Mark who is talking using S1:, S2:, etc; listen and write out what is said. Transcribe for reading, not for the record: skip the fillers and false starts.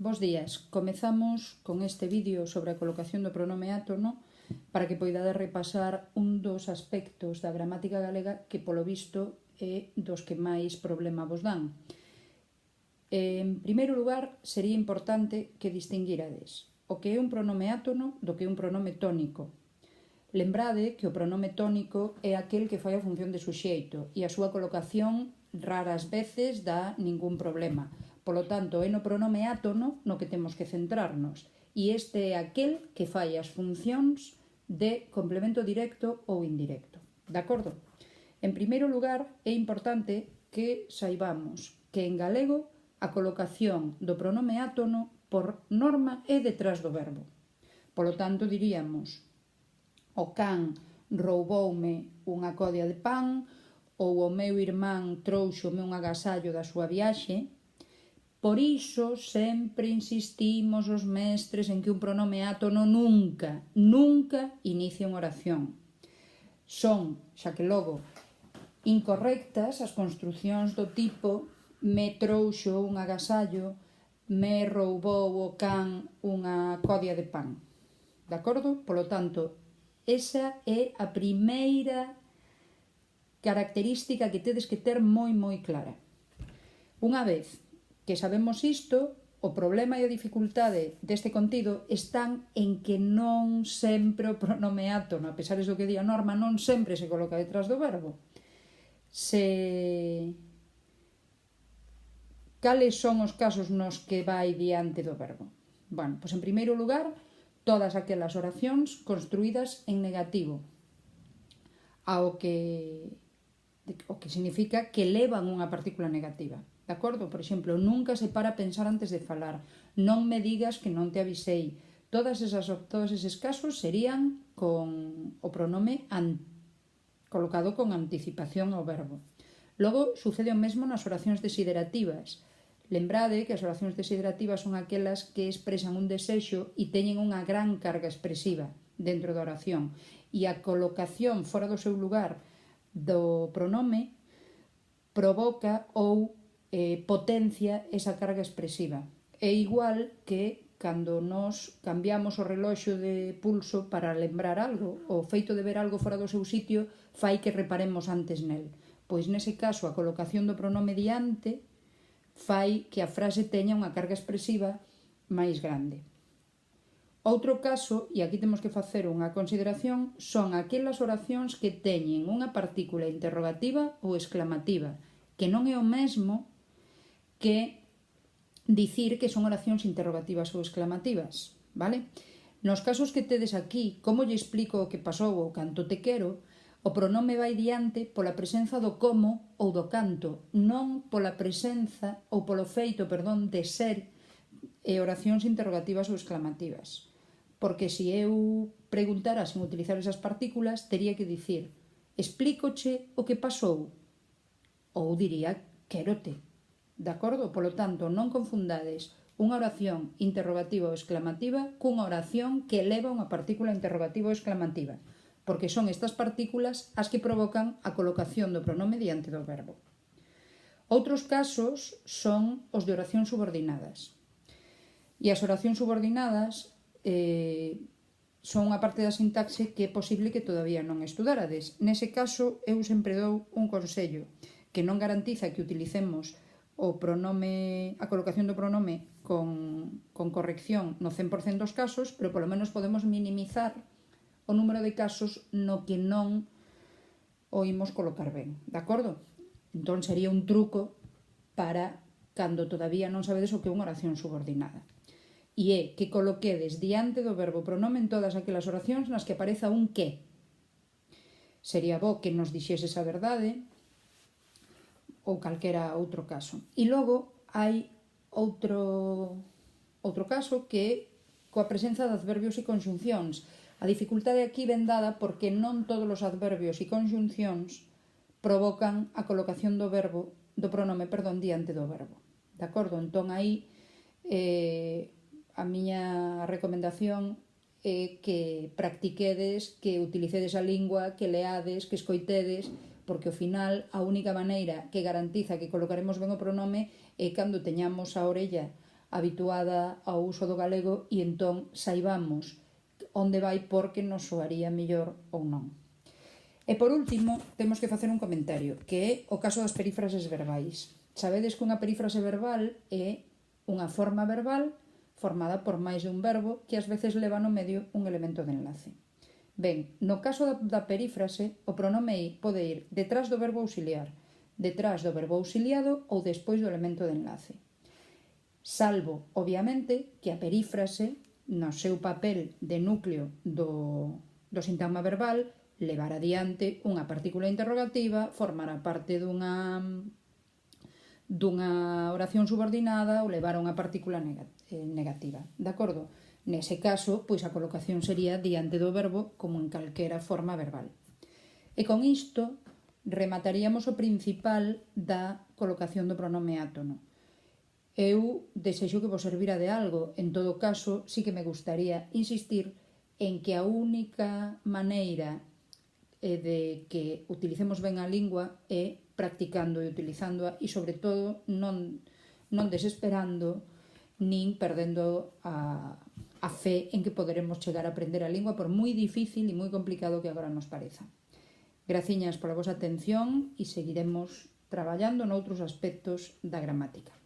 S1: Bos días, comezamos con este vídeo sobre a colocación do pronome átono para que poidades repasar un dos aspectos da gramática galega que polo visto é dos que máis problema vos dan. En primeiro lugar, sería importante que distinguirades o que é un pronome átono do que é un pronome tónico. Lembrade que o pronome tónico é aquel que fai a función de suxeito e a súa colocación raras veces dá ningún problema. Polo tanto, é no pronome átono no que temos que centrarnos e este é aquel que fai as funcións de complemento directo ou indirecto. De acordo? En primeiro lugar, é importante que saibamos que en galego a colocación do pronome átono por norma é detrás do verbo. Polo tanto, diríamos: o can rouboume unha codia de pan, ou o meu irmán trouxome un agasallo da súa viaxe. Por iso sempre insistimos os mestres en que un pronome átono nunca inicia unha oración. Son, xa que logo, incorrectas as construcións do tipo me trouxo un agasallo, me roubou o can unha codia de pan. De acordo? Polo tanto, esa é a primeira característica que tedes que ter moi clara. Unha vez que sabemos isto, o problema e a dificultade deste contido están en que non sempre o pronome átono, a pesar do que di a norma, non sempre se coloca detrás do verbo. Cales son os casos nos que vai diante do verbo? Bueno, pois en primeiro lugar, todas aquelas oracións construídas en negativo, o que significa que levan unha partícula negativa. De acordo? Por exemplo, nunca se para a pensar antes de falar. Non me digas que non te avisei. Todos eses casos serían con o pronome colocado con anticipación ao verbo. Logo, sucede o mesmo nas oracións desiderativas. Lembrade que as oracións desiderativas son aquelas que expresan un desexo e teñen unha gran carga expresiva dentro da oración. E a colocación fora do seu lugar do pronome provoca ou potencia esa carga expresiva. É igual que cando nos cambiamos o reloxo de pulso para lembrar algo, o feito de ver algo fora do seu sitio fai que reparemos antes nel. Pois nese caso a colocación do pronome diante fai que a frase teña unha carga expresiva máis grande. Outro caso, e aquí temos que facer unha consideración, son aquelas oracións que teñen unha partícula interrogativa ou exclamativa, que non é o mesmo que dicir que son oracións interrogativas ou exclamativas, vale? Nos casos que tedes aquí, como lle explico o que pasou ou canto te quero, o pronome vai diante pola presenza do como ou do canto, non pola presenza ou polo feito, de ser oracións interrogativas ou exclamativas. Porque se eu preguntara sen utilizar esas partículas, tería que dicir: explícoche o que pasou, ou diría quérote. De acordo? Polo tanto, non confundades unha oración interrogativa ou exclamativa cunha oración que eleva unha partícula interrogativa ou exclamativa, porque son estas partículas as que provocan a colocación do pronome diante do verbo. Outros casos son os de oracións subordinadas. E as oracións subordinadas son unha parte da sintaxe que é posible que todavía non estudárades. Nese caso, eu sempre dou un consello que non garantiza que utilicemos a colocación do pronome con corrección no 100% dos casos, pero polo menos podemos minimizar o número de casos no que non o imos colocar ben, de acordo? Entón sería un truco para cando todavía non sabedes o que é unha oración subordinada. E é que coloquedes diante do verbo pronome en todas aquelas oracións nas que apareza un que. Sería bo que nos dixeses a verdade ou calquera outro caso. E logo hai outro caso que é coa presenza de adverbios e conxuncións. A dificultade aquí ven dada porque non todos os adverbios e conxuncións provocan a colocación do pronome diante do verbo. De acordo? Entón aí a miña recomendación é que practiquedes, que utilicedes a lingua, que leades, que escoitedes, porque ao final a única maneira que garantiza que colocaremos ben o pronome é cando teñamos a orella habituada ao uso do galego e entón saibamos onde vai porque nos soaría mellor ou non. E por último, temos que facer un comentario, que é o caso das perífrases verbais. Sabedes que unha perífrase verbal é unha forma verbal formada por máis de un verbo que ás veces leva no medio un elemento de enlace. Ben, no caso da perífrase, o pronome I pode ir detrás do verbo auxiliar, detrás do verbo auxiliado ou despois do elemento de enlace. Salvo, obviamente, que a perífrase, no seu papel de núcleo do sintagma verbal, levar adiante unha partícula interrogativa, formará parte dunha oración subordinada ou levar unha partícula negativa. De acordo? Nese caso, pois a colocación sería diante do verbo como en calquera forma verbal. E con isto remataríamos o principal da colocación do pronome átono. Eu desexo que vos servira de algo. En todo caso, sí que me gustaría insistir en que a única maneira de que utilicemos ben a lingua é practicando e utilizándoa e, sobre todo, non desesperando nin perdendo a fe en que poderemos chegar a aprender a lingua por moi difícil e moi complicado que agora nos pareza. Graciñas pola vosa atención e seguiremos traballando noutros aspectos da gramática.